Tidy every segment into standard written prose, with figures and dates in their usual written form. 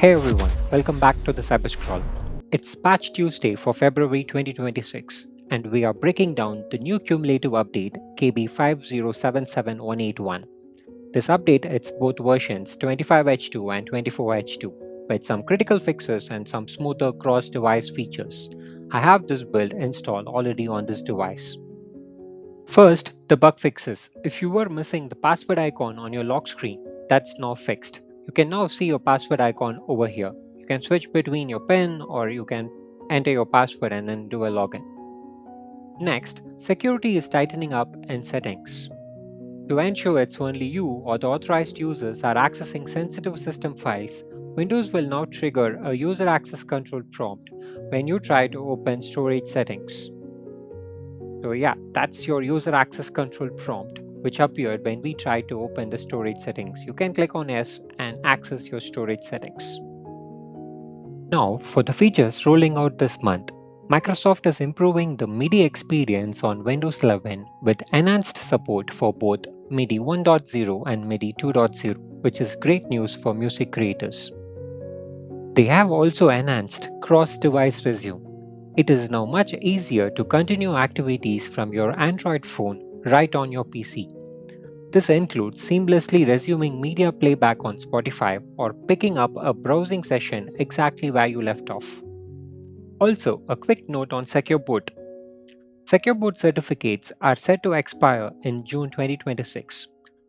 Hey everyone, welcome back to the Cyberscroll. It's Patch Tuesday for February 2026, and we are breaking down the new cumulative update KB5077181. This update it's both versions 25H2 and 24H2 with some critical fixes and some smoother cross-device features. I have this build installed already on this device. First, the bug fixes. If you were missing the password icon on your lock screen, that's now fixed. You can now see your password icon over here. You can switch between your PIN or you can enter your password and then do a login. Next, security is tightening up in settings. To ensure it's only you or the authorized users are accessing sensitive system files, Windows will now trigger a user access control prompt when you try to open storage settings. So yeah, that's your user access control prompt, which appeared when we tried to open the storage settings. You can click on yes and access your storage settings. Now, for the features rolling out this month, Microsoft is improving the MIDI experience on Windows 11 with enhanced support for both MIDI 1.0 and MIDI 2.0, which is great news for music creators. They have also enhanced cross-device resume. It is now much easier to continue activities from your Android phone right on your PC. This includes seamlessly resuming media playback on Spotify or picking up a browsing session exactly where you left off. Also, a quick note on Secure Boot. Secure Boot certificates are set to expire in June 2026.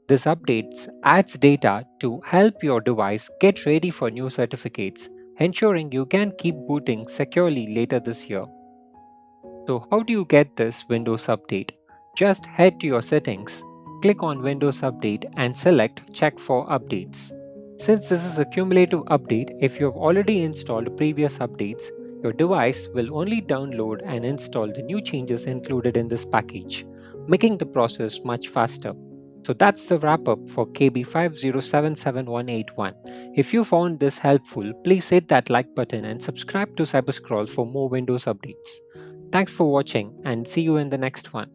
This update adds data to help your device get ready for new certificates, ensuring you can keep booting securely later this year. So how do you get this Windows Update? Just head to your settings, click on Windows Update and select Check for Updates. Since this is a cumulative update, if you have already installed previous updates, your device will only download and install the new changes included in this package, making the process much faster. So that's the wrap up for KB5077181. If you found this helpful, please hit that like button and subscribe to Cyberscroll for more Windows updates. Thanks for watching and see you in the next one.